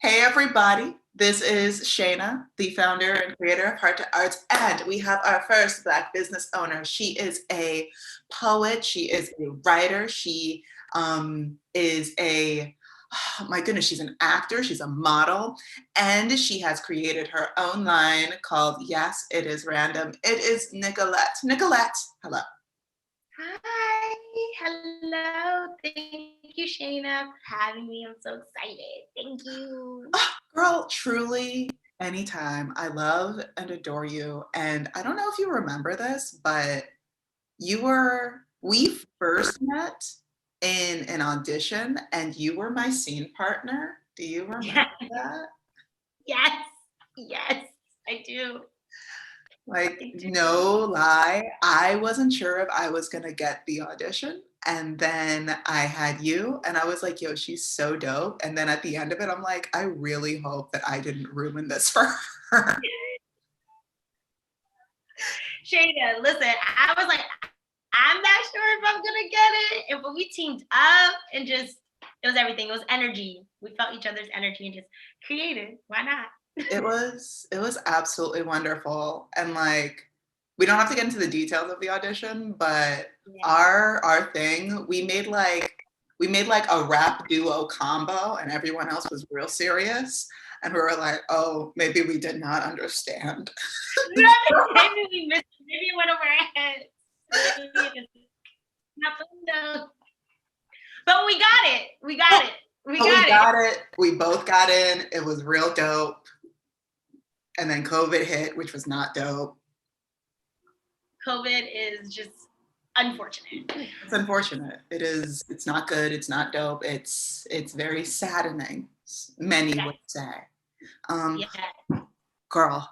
Hey everybody, this is Shayna, the founder and creator of Heart to Arts, and we have our first Black business owner. She is a poet, she is a writer, she is a, oh my goodness, she's an actor, she's a model, and she has created her own line called Yes, It Is Random. It is Nicolette. Nicolette, hello. Hi, hello. Thank you, Shayna, for having me. I'm so excited. Thank you. Oh, girl, truly, anytime. I love and adore you. And I don't know if you remember this, but we first met in an audition and you were my scene partner. Do you remember that? Yes, yes, I do. Like, no lie, I wasn't sure if I was gonna get the audition. And then I had you, and I was like, yo, she's so dope. And then at the end of it, I'm like, I really hope that I didn't ruin this for her. Shayna, listen, I was like, I'm not sure if I'm gonna get it. And but we teamed up and just it was everything. It was energy. We felt each other's energy and just created. Why not? It was absolutely wonderful. And like, we don't have to get into the details of the audition, but Yeah. our thing, we made like a rap duo combo and everyone else was real serious. And we were like, oh, maybe we did not understand. Maybe we missed it. Maybe it went over our heads. Maybe it just happened. But we got it. We got it. We got it. We both got in. It was real dope. And then COVID hit, which was not dope. COVID is just unfortunate. It's unfortunate. It is. It's not good. It's not dope. It's very saddening. Many would say. Yeah. Girl.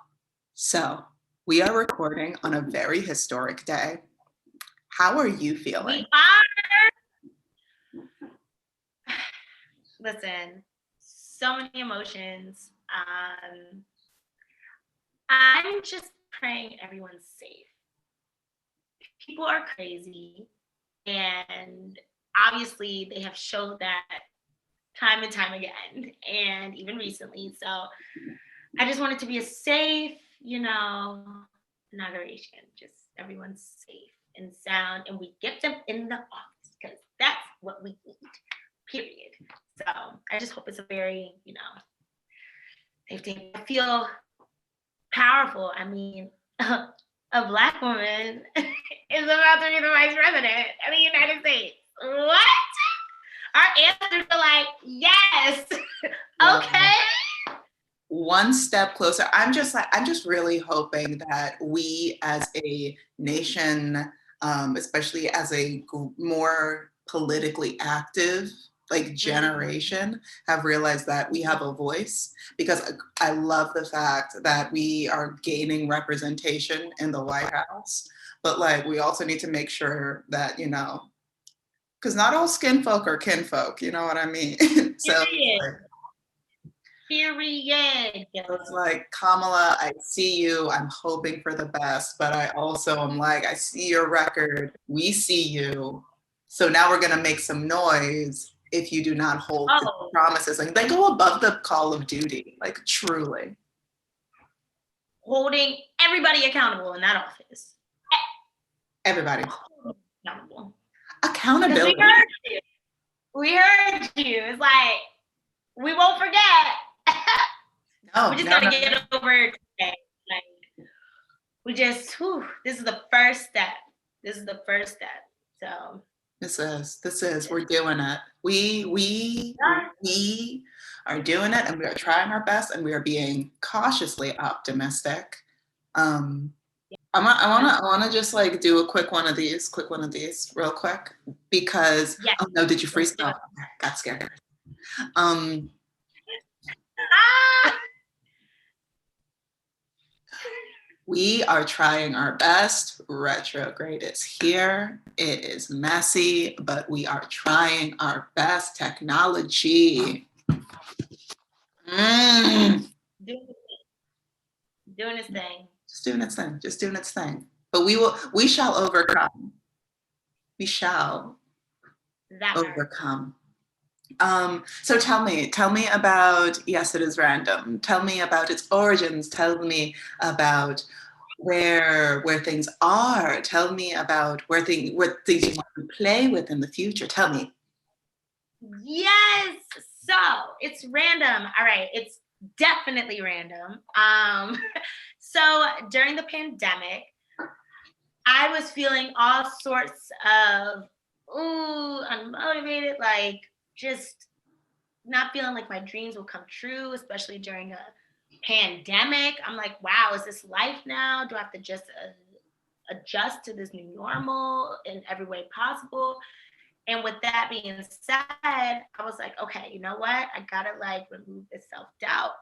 So we are recording on a very historic day. How are you feeling? We are. Listen, so many emotions. I'm just praying everyone's safe. People are crazy, and obviously they have showed that time and time again, and even recently. So I just want it to be a safe, inauguration. Just everyone's safe and sound, and we get them in the office because that's what we need. Period. So I just hope it's a very, safe day. I feel powerful. I mean, a Black woman is about to be the vice president of the United States. What? Our answers are like, yes. Okay. One step closer. I'm just really hoping that we as a nation, especially as a more politically active generation, have realized that we have a voice, because I love the fact that we are gaining representation in the White House, but like we also need to make sure that, because not all skin folk are kinfolk, you know what I mean? So Period. It's like, Kamala, I see you. I'm hoping for the best, but I also am like, I see your record. We see you. So now we're going to make some noise if you do not hold the promises. Like, they go above the call of duty, like truly. Holding everybody accountable in that office. Everybody. Accountable. Accountability. We heard you. It's like, we won't forget. No, we just gotta get over it today. Like, we just, this is the first step. So this is we're doing it. We are doing it, and we are trying our best, and we are being cautiously optimistic. I want to just like do a quick one of these real quick, because oh no, did you freestyle? Got scared. We are trying our best. Retrograde is here. It is messy, but we are trying our best. Technology. Doing its thing. Just doing its thing. But we shall overcome. We shall overcome. So tell me about Yes, It Is Random. Tell me about its origins. Tell me about where things are. Tell me about what things you want to play with in the future. Tell me. Yes. So it's random. All right. It's definitely random. So during the pandemic, I was feeling all sorts of, ooh, unmotivated, like just not feeling like my dreams will come true, especially during a pandemic. I'm like, wow, is this life now? Do I have to just adjust to this new normal in every way possible? And with that being said, I was like, okay, you know what? I gotta like remove this self doubt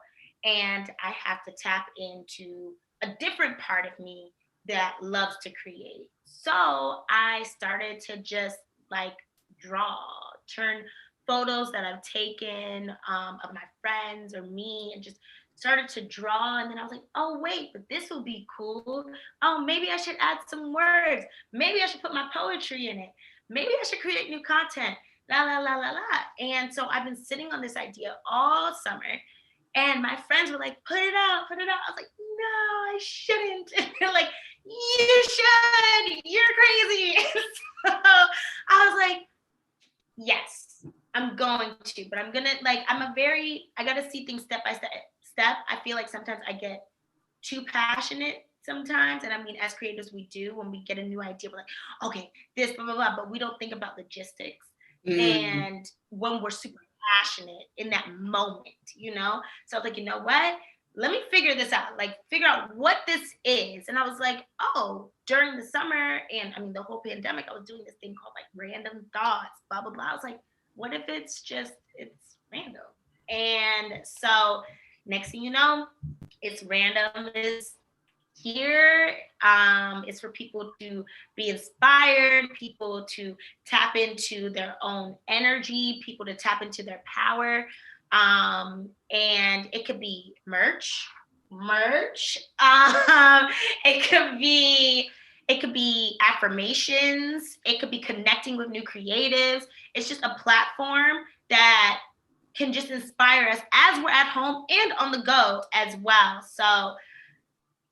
and I have to tap into a different part of me that loves to create. So I started to just like draw, turn photos that I've taken of my friends or me and just started to draw. And then I was like, oh, wait, but this will be cool. Oh, maybe I should add some words. Maybe I should put my poetry in it. Maybe I should create new content. La la la la la. And so I've been sitting on this idea all summer. And my friends were like, put it out, put it out. I was like, no, I shouldn't. And they're like, you should. You're crazy. So I was like, yes, I'm going to, but I'm gonna like, I gotta see things step by step. I feel like sometimes I get too passionate sometimes. And I mean, as creators, we do when we get a new idea, we're like, okay, this, blah, blah, blah, but we don't think about logistics. Mm. And when we're super passionate in that moment, you know? So I was like, you know what? Let me figure this out, like figure out what this is. And I was like, oh, during the summer and I mean the whole pandemic, I was doing this thing called like random thoughts, blah, blah, blah. I was like, what if it's random? And so next thing you know, it's random is here. It's for people to be inspired, people to tap into their own energy, people to tap into their power. And it could be merch. It could be affirmations. It could be connecting with new creatives. It's just a platform that can just inspire us as we're at home and on the go as well. So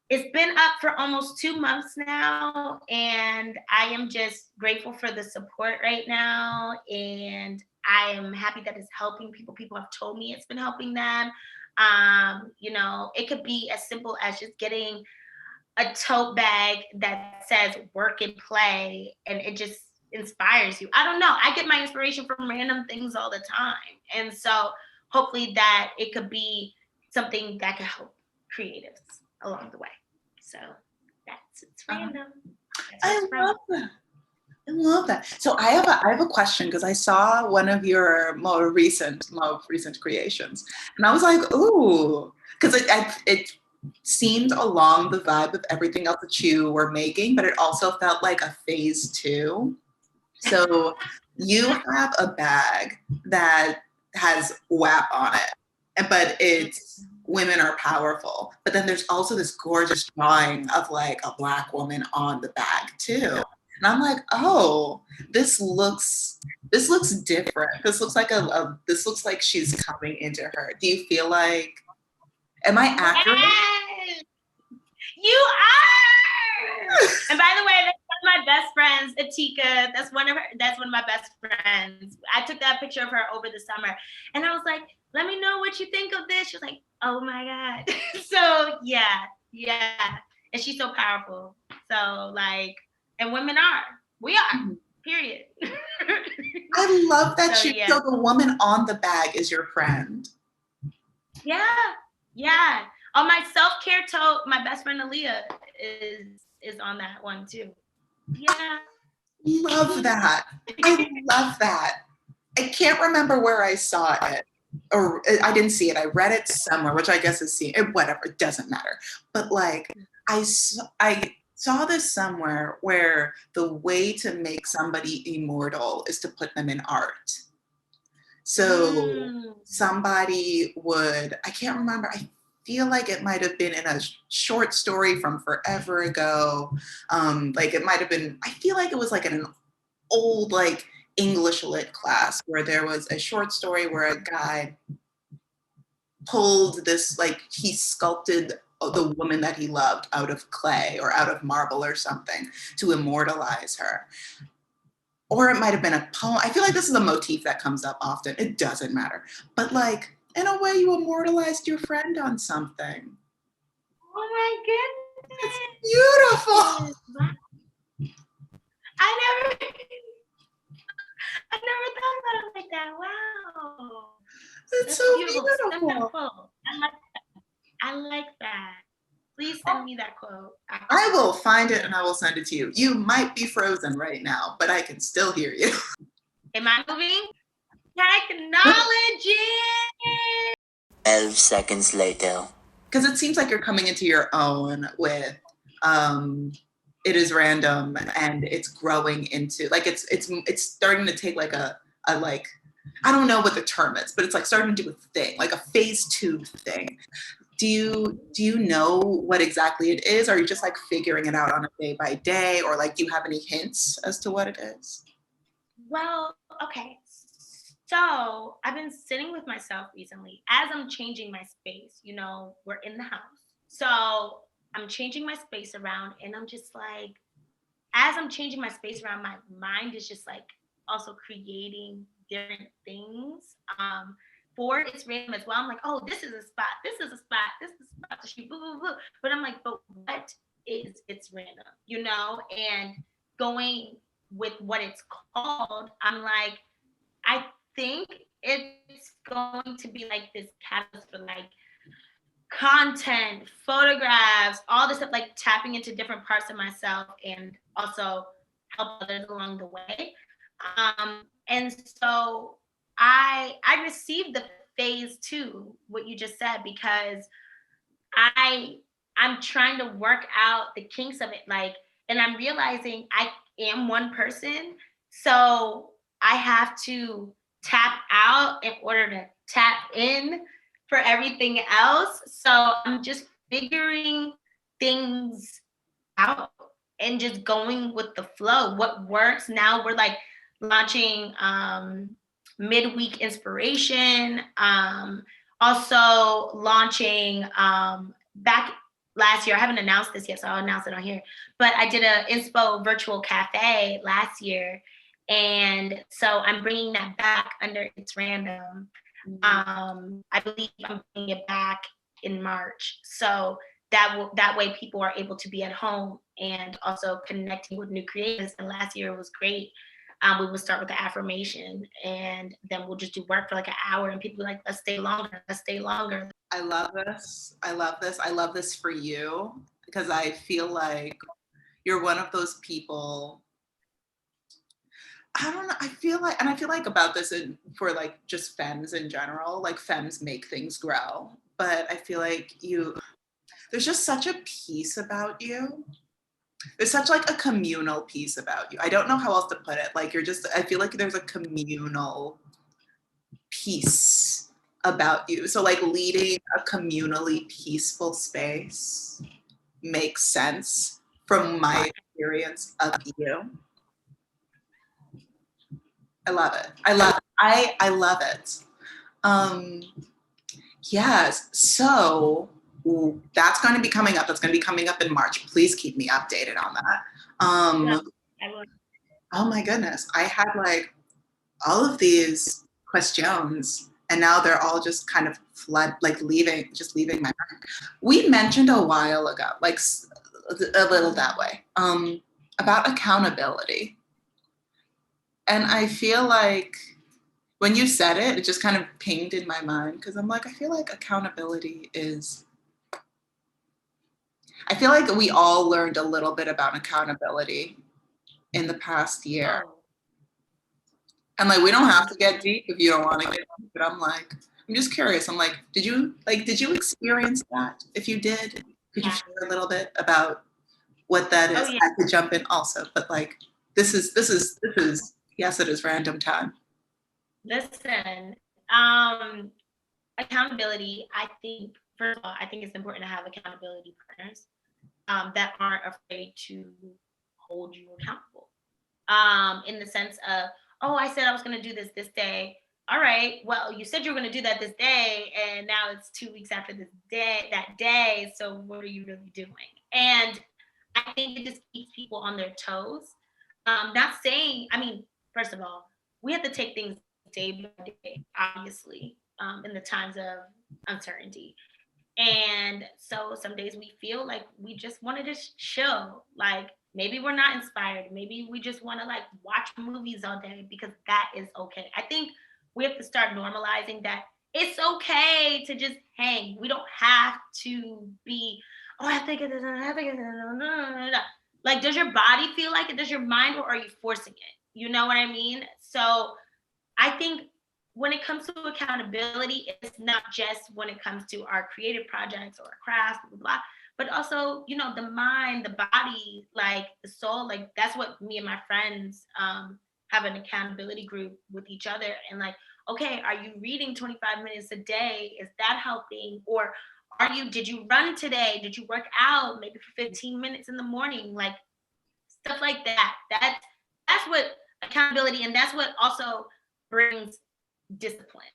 it's been up for almost 2 months now, and I am just grateful for the support right now. And I am happy that it's helping people. People have told me it's been helping them. You know, it could be as simple as just getting a tote bag that says work and play, and it just inspires you. I don't know. I get my inspiration from random things all the time. And so hopefully that it could be something that could help creatives along the way. So it's random. That's I what's from. love that. I love that. So I have a question because I saw one of your more recent creations, and I was like, ooh, because it seemed along the vibe of everything else that you were making, but it also felt like a phase two. So you have a bag that has WAP on it, but it's women are powerful. But then there's also this gorgeous drawing of like a Black woman on the bag too. And I'm like, oh, this looks different. This looks like this looks like she's coming into her. Do you feel like, am I accurate? Yes, you are. And by the way, that's one of my best friends, Atika. That's one of my best friends. I took that picture of her over the summer, and I was like, "Let me know what you think of this." She was like, "Oh my god!" So yeah, and she's so powerful. So like, and women are, we are. Period. I love that So yeah, so the woman on the bag is your friend. yeah. On my self-care tote, my best friend Aaliyah is on that one too. Yeah. Love that. I love that. I can't remember where I saw it, or I didn't see it. I read it somewhere, which I guess is seeing it, whatever, it doesn't matter. But like, I saw this somewhere where the way to make somebody immortal is to put them in art. So somebody would, I can't remember, I feel like it might have been in a short story from forever ago. Like it might have been, I feel like it was like in an old like English lit class where there was a short story where a guy pulled this, like he sculpted the woman that he loved out of clay or out of marble or something to immortalize her. Or it might have been a poem. I feel like this is a motif that comes up often. It doesn't matter. But like, in a way, you immortalized your friend on something. Oh my goodness. It's beautiful. I never thought about it like that. Wow. It's That's so beautiful. beautiful. Send that quote. I like that. Please send me that quote. I will find it and I will send it to you. You might be frozen right now, but I can still hear you. Am I moving? Technology! 12 seconds later. Because it seems like you're coming into your own with It Is Random, and it's growing into, like, it's starting to take like a like, I don't know what the term is, but it's like starting to do a thing, like a phase 2 thing. Do you know what exactly it is? Or are you just like figuring it out on a day by day, or like do you have any hints as to what it is? Well, okay. So I've been sitting with myself recently as I'm changing my space. You know, we're in the house. So I'm changing my space around, and I'm just like, as I'm changing my space around, my mind is just like also creating different things. For It's Random as well. I'm like, oh, this is a spot, this is a spot, this is a spot to shoot, boo, boo, boo. But I'm like, but what is It's Random? You know, and going with what it's called, I'm like, I think it's going to be like this catalyst for like content, photographs, all this stuff, like tapping into different parts of myself and also help others along the way. And so I received the phase 2, what you just said, because I'm trying to work out the kinks of it, like, and I'm realizing I am one person, so I have to tap out in order to tap in for everything else. So I'm just figuring things out and just going with the flow. What works now? We're like launching midweek inspiration. Also launching back last year. I haven't announced this yet, so I'll announce it on here. But I did a inspo virtual cafe last year, and so I'm bringing that back under It's Random. I believe I'm bringing it back in March. So that way people are able to be at home and also connecting with new creators. And last year it was great. We would start with the affirmation, and then we'll just do work for like an hour, and people are like, let's stay longer, let's stay longer. I love this. I love this. I love this for you, because I feel like you're one of those people. I don't know. I feel like about this for like just femmes in general, like femmes make things grow. But I feel like there's just such a piece about you. There's such like a communal piece about you. I don't know how else to put it. Like I feel like there's a communal piece about you. So like leading a communally peaceful space makes sense from my experience of you. I love it. I love it. Yes. So that's going to be coming up. That's going to be coming up in March. Please keep me updated on that. Oh my goodness. I had like all of these questions, and now they're all just kind of leaving my mind. We mentioned a while ago, like a little that way, about accountability. And I feel like when you said it, it just kind of pinged in my mind, because I'm like, I feel like I feel like we all learned a little bit about accountability in the past year. And like, we don't have to get deep if you don't want to get deep, but I'm just curious. I'm like, did you experience that? If you did, could you share a little bit about what that is? Oh, yeah. I could jump in also, but like, this is, yes, it is random time. Listen, accountability, I think, first of all, I think it's important to have accountability partners that aren't afraid to hold you accountable. In the sense of, oh, I said I was going to do this day. All right. Well, you said you were going to do that this day, and now it's 2 weeks after that day. So what are you really doing? And I think it just keeps people on their toes. Not saying, I mean, first of all, we have to take things day by day, obviously, in the times of uncertainty. And so some days we feel like we just want to just chill. Like maybe we're not inspired. Maybe we just want to like watch movies all day, because that is okay. I think we have to start normalizing that it's okay to just hang. We don't have to be, oh, I have to get this, I have to get this. Like, does your body feel like it? Does your mind, or are you forcing it? You know what I mean? So I think when it comes to accountability, it's not just when it comes to our creative projects or our crafts, blah, blah, blah, but also, you know, the mind, the body, like the soul. Like that's what me and my friends have an accountability group with each other. And like, okay, are you reading 25 minutes a day? Is that helping? Or did you run today? Did you work out maybe for 15 minutes in the morning? Like stuff like that. That's what accountability, and that's what also brings discipline.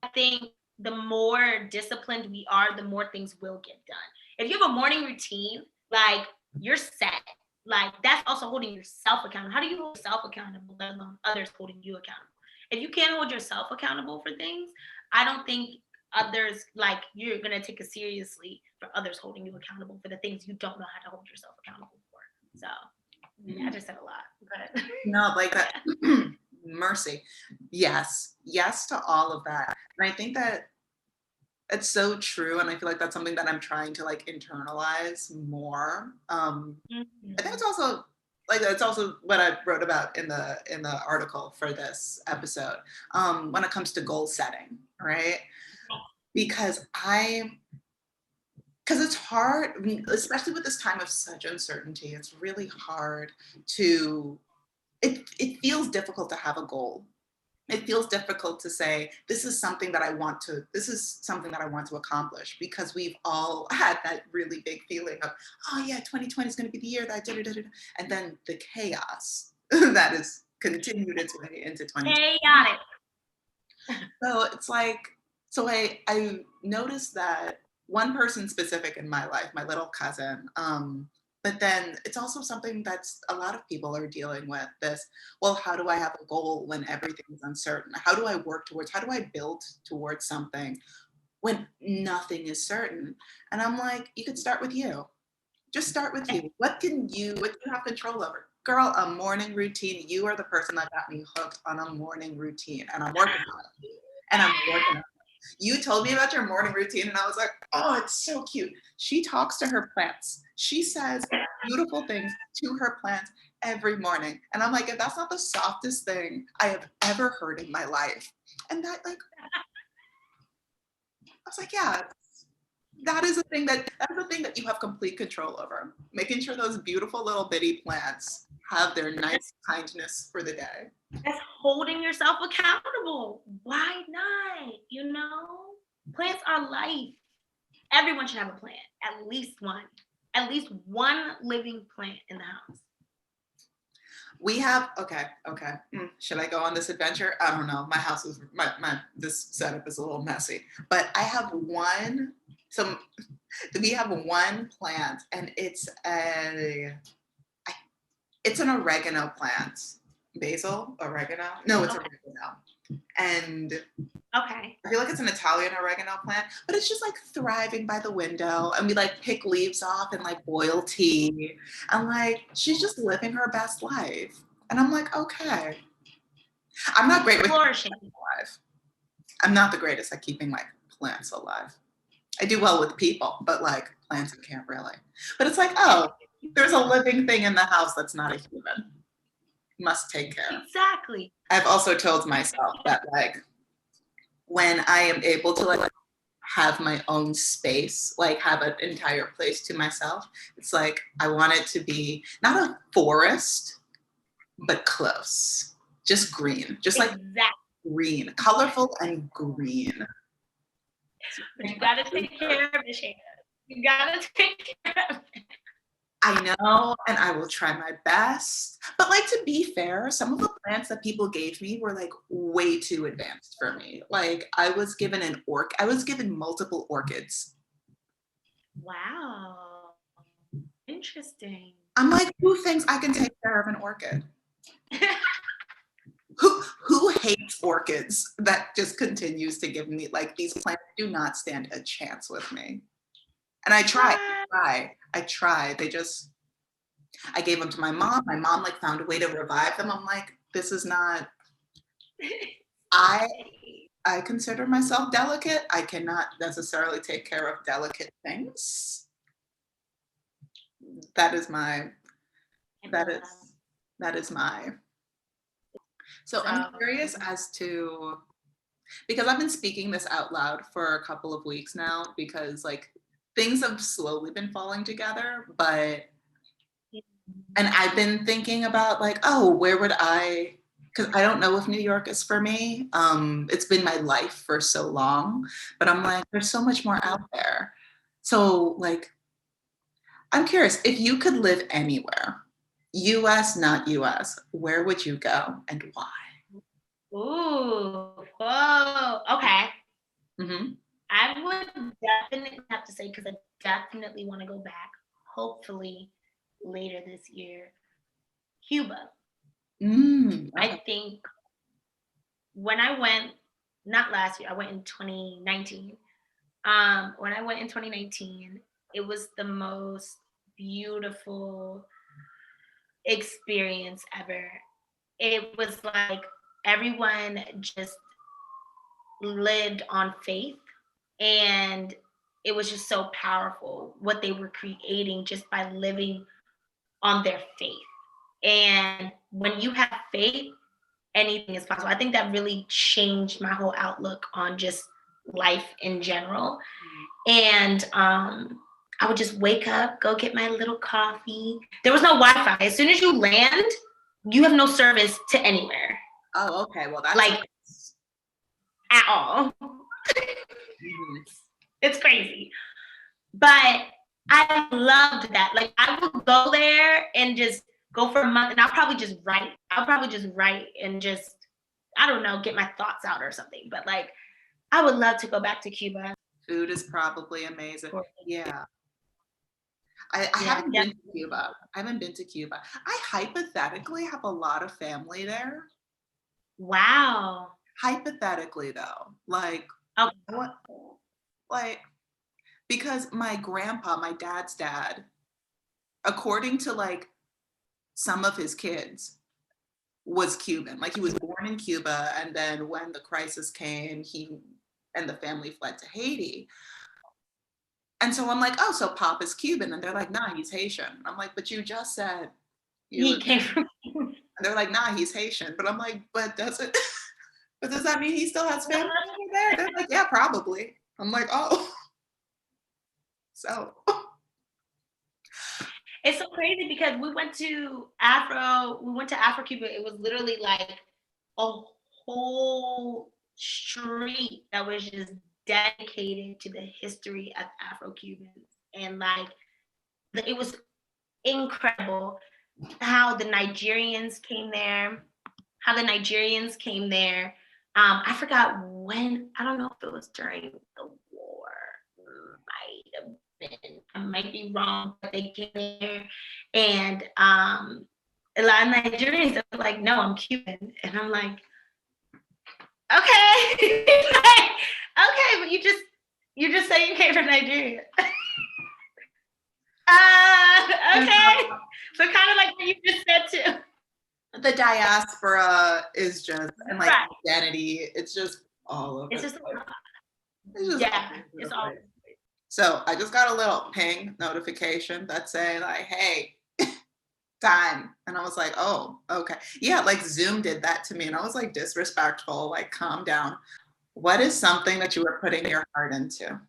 I think the more disciplined we are, the more things will get done. If you have a morning routine, like you're set. Like that's also holding yourself accountable. How do you hold yourself accountable, let alone others holding you accountable? If you can't hold yourself accountable for things, I don't think others, like you're gonna take it seriously for others holding you accountable for the things you don't know how to hold yourself accountable for. So I just said a lot, but No, like that. Mercy. Yes. Yes to all of that. And I think that it's so true. And I feel like that's something that I'm trying to like internalize more. I think it's also like it's also what I wrote about in the article for this episode, when it comes to goal setting, right? Because it's hard, I mean, especially with this time of such uncertainty, it's really hard to, it feels difficult to have a goal. It feels difficult to say, this is something that I want to accomplish, because we've all had that really big feeling of, oh yeah, 2020 is going to be the year that I did it. And then the chaos that has continued its way into 2020. chaotic. So it's like, so I noticed that one person specific in my life, my little cousin, but then it's also something that's a lot of people are dealing with this, well, how do I have a goal when everything is uncertain? How do I build towards something when nothing is certain? And I'm like, you could start with you. Just start with you. What do you have control over? Girl, a morning routine. You are the person that got me hooked on a morning routine, and I'm working on it. And I'm working on it. You told me about your morning routine, and I was like, oh, it's so cute. She talks to her plants. She says beautiful things to her plants every morning. And I'm like, if that's not the softest thing I have ever heard in my life. And that, like, I was like, yeah, that is a thing that you have complete control over. Making sure those beautiful little bitty plants have their nice kindness for the day. That's holding yourself accountable. Why not? You know, plants are life. Everyone should have a plant, at least one living plant in the house. We have, okay. Should I go on this adventure? I don't know. My house is, this setup is a little messy, but I have we have one plant, and it's an oregano plant. Basil, oregano? No, it's oregano. And okay, I feel like it's an Italian oregano plant, but it's just like thriving by the window. And we like pick leaves off and like boil tea. And like, she's just living her best life. And I'm like, okay. I'm not great with flourishing. Alive. I'm not the greatest at keeping like plants alive. I do well with people, but like plants, I can't really. But it's like, oh, there's a living thing in the house that's not a human. Must take care. Exactly. I've also told myself that like when I am able to like have my own space, like have an entire place to myself, it's like I want it to be not a forest, but close. Just green. Just like green. Colorful and green. But you gotta take care of it, Shayna. You gotta take care of it. I know, and I will try my best. But like, to be fair, some of the plants that people gave me were like way too advanced for me. Like I was given I was given multiple orchids. Wow. Interesting. I'm like, who thinks I can take care of an orchid? Who hates orchids that just continues to give me, like, these plants do not stand a chance with me. And I try. They just, I gave them to my mom. My mom like found a way to revive them. I'm like, this is not, I consider myself delicate. I cannot necessarily take care of delicate things. That is my, that is my. So I'm curious as to, because I've been speaking this out loud for a couple of weeks now, because like things have slowly been falling together, but, and I've been thinking about like, oh, where would I, because I don't know if New York is for me. It's been my life for so long, but I'm like, there's so much more out there. So like, I'm curious, if you could live anywhere, US, not US, where would you go and why? Ooh, whoa, okay. Mm-hmm. I would definitely have to say, because I definitely want to go back, hopefully later this year, Cuba. Okay. I think when I went, not last year, I went in 2019. When I went in 2019, it was the most beautiful experience ever. It was like everyone just lived on faith, and it was just so powerful what they were creating just by living on their faith. And when you have faith, anything is possible. I think that really changed my whole outlook on just life in general. And I would just wake up, go get my little coffee. There was no Wi-Fi. As soon as you land, you have no service to anywhere. Oh, okay. Well, that's like at all. It's crazy. But I loved that. Like I would go there and just go for a month, and I'll probably just write. And just, I don't know, get my thoughts out or something. But like, I would love to go back to Cuba. Food is probably amazing. Yeah. I haven't been to Cuba. I haven't been to Cuba. I hypothetically have a lot of family there. Wow. Hypothetically though, like, okay. What, like, because my grandpa, my dad's dad, according to like some of his kids, was Cuban. Like he was born in Cuba, and then when the crisis came, he and the family fled to Haiti. And so I'm like, oh, so Pop is Cuban. And they're like, nah, he's Haitian. I'm like, but you just said he came from. And they're like, nah, he's Haitian. But I'm like, but does that mean he still has family over there? They're like, yeah, probably. I'm like, oh. So. It's so crazy because we went to Afro Cuba. It was literally like a whole street that was just dedicated to the history of Afro-Cubans. And like, it was incredible how the Nigerians came there, I forgot when, I don't know if it was during the war, I might be wrong, but they came there, and a lot of Nigerians are like, no, I'm Cuban. And I'm like, okay. Like, okay, but you just say you came from Nigeria. Okay. So kind of like what you just said too. The diaspora is just, and like identity, it's just all over. It's just it's all. So I just got a little ping notification that say like, hey, time. And I was like, oh, okay. Yeah, like Zoom did that to me. And I was like, disrespectful, like, calm down. What is something that you were putting your heart into?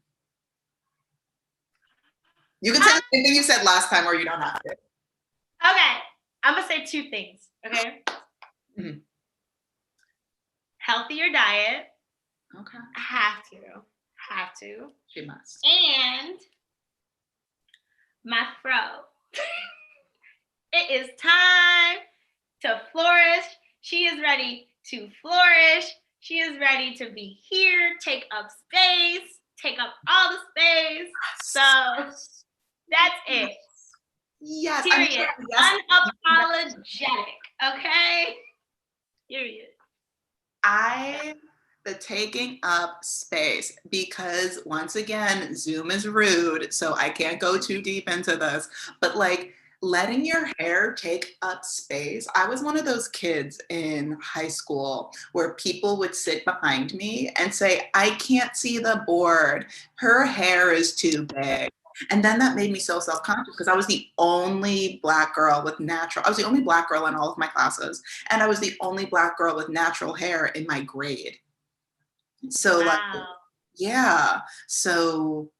You can say the same thing you said last time, or you don't have to. Okay. I'm going to say two things. Okay. Mm-hmm. Healthier diet. Okay. Have to. She must. And my fro. It is time to flourish. She is ready to flourish. She is ready to be here, take up space, take up all the space. So that's it. Yes. Period. Yes. Unapologetic. Okay? Period. The taking up space, because once again, Zoom is rude, so I can't go too deep into this, but like letting your hair take up space. I was one of those kids in high school where people would sit behind me and say, I can't see the board. Her hair is too big. And then that made me so self-conscious because I was the only Black girl with natural, I was the only Black girl in all of my classes. And I was the only Black girl with natural hair in my grade. So like, yeah. So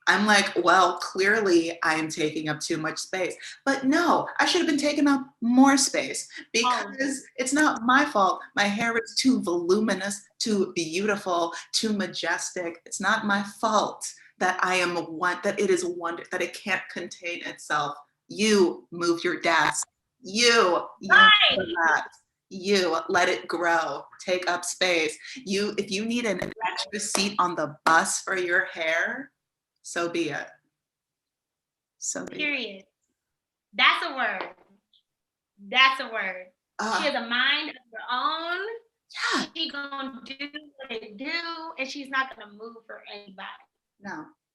I'm like, well, clearly I am taking up too much space. But no, I should have been taking up more space because it's not my fault. My hair is too voluminous, too beautiful, too majestic. It's not my fault that I am that it is one, that it can't contain itself. You move your desk. You that. You let it grow, take up space. If you need an extra seat on the bus for your hair, so be it. So be Period. It. That's a word. That's a word. She has a mind of her own. Yeah. She's gonna do what it do, and she's not gonna move for anybody.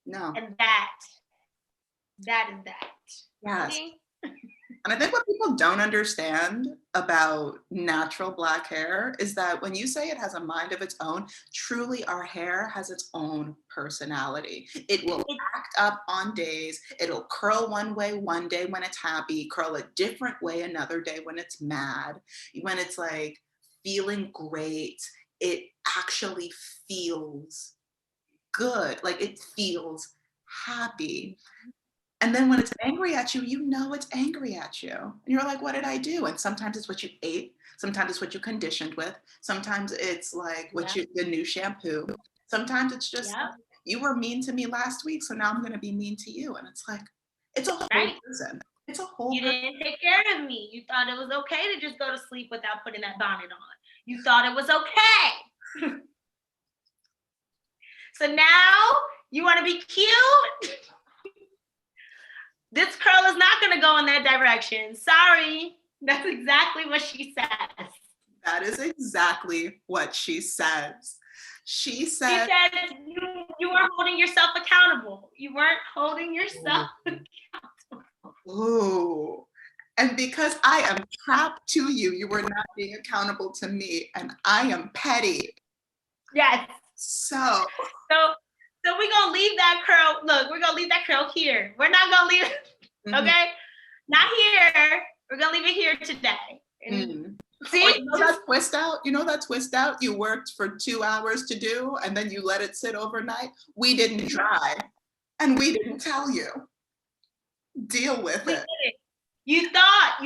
No. And that is that. Yes. Okay? And I think what people don't understand about natural Black hair is that when you say it has a mind of its own, truly our hair has its own personality. It will act up on days. It'll curl one way one day when it's happy, curl a different way another day when it's mad. When it's like feeling great, it actually feels good. Like it feels happy. And then when it's angry at you, you know it's angry at you. And you're like, what did I do? And sometimes it's what you ate. Sometimes it's what you conditioned with. Sometimes it's like the new shampoo. Sometimes it's just, you were mean to me last week, so now I'm going to be mean to you. And it's like, it's a whole person. It's a whole You didn't take care of me. You thought it was okay to just go to sleep without putting that bonnet on. You thought it was okay. So now you want to be cute? This curl is not going to go in that direction. Sorry. That's exactly what she says. That is exactly what she says. She said you weren't holding yourself accountable. You weren't holding yourself accountable. Ooh. And because I am trapped to you, you were not being accountable to me, and I am petty. Yes. So we're going to leave that curl. Look, we're going to leave that curl here. We're not going to leave it, okay? Not here. We're going to leave it here today. See? Oh, you know that twist out? You know that twist out you worked for 2 hours to do, and then you let it sit overnight? We didn't try, and we didn't tell you. Deal with it. You thought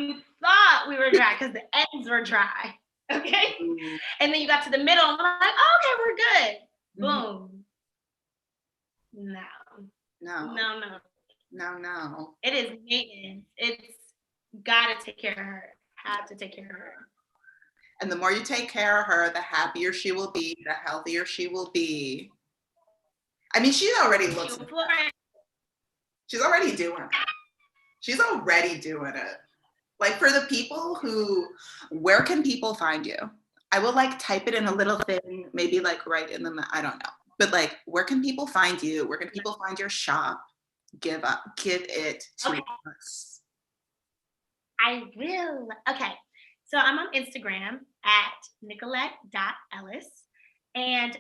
we were dry because the ends were dry, okay? And then you got to the middle, and we're like, oh, okay, we're good. Boom. No. It is maintenance. It's gotta take care of her. Have to take care of her. And the more you take care of her, the happier she will be, the healthier she will be. I mean, she already looks. She's already doing it. She's already doing it. Like for the people where can people find you? I will like type it in a little thing, maybe like right in the, I don't know. But like, where can people find you? Where can people find your shop? Give it to us. I will. Okay. So I'm on Instagram at Nicolette.Ellis. And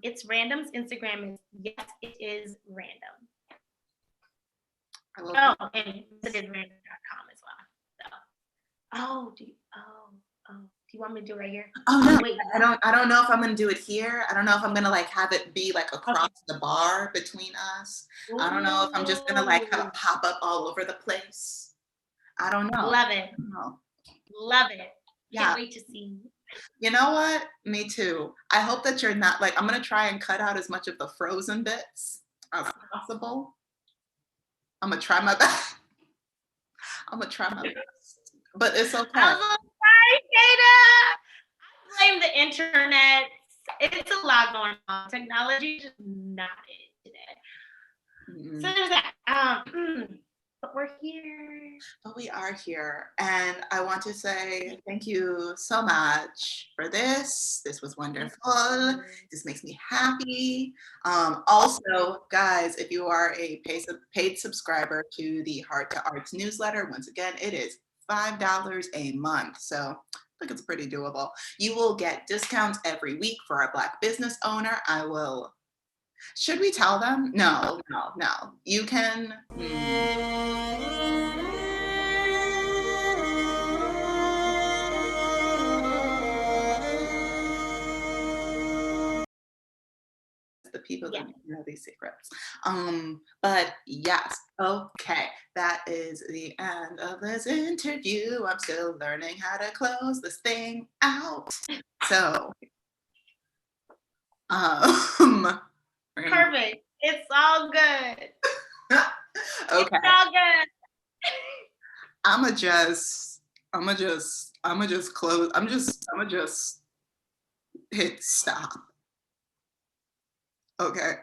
it's Random's Instagram is yes, it is random. And it is random.com as well. So do you want me to do it right here? Oh no, wait. I don't know if I'm gonna do it here. I don't know if I'm gonna like have it be like across the bar between us. Ooh. I don't know if I'm just gonna like have it pop up all over the place. I don't know. Love it. Love it. Yeah. Can't wait to see you. You know what? Me too. I hope that you're not like, I'm gonna try and cut out as much of the frozen bits as possible. I'm gonna try my best. I'm gonna try my best, but it's okay. I'm so sorry, Jada. I blame the internet. It's a lot going on. Technology is just not it today. So there's that. But we're here. But we are here, and I want to say thank you so much for this. This was wonderful. This makes me happy. Also, guys, if you are a paid subscriber to the Heart to Arts newsletter, once again, it is $5 a month. So I think it's pretty doable. You will get discounts every week for our Black business owner. Should we tell them? No. You can. The people that know these secrets. But yes, okay, that is the end of this interview. I'm still learning how to close this thing out. So, Perfect. It's all good. Okay. It's all good. I'ma just close. I'ma just hit stop. Okay.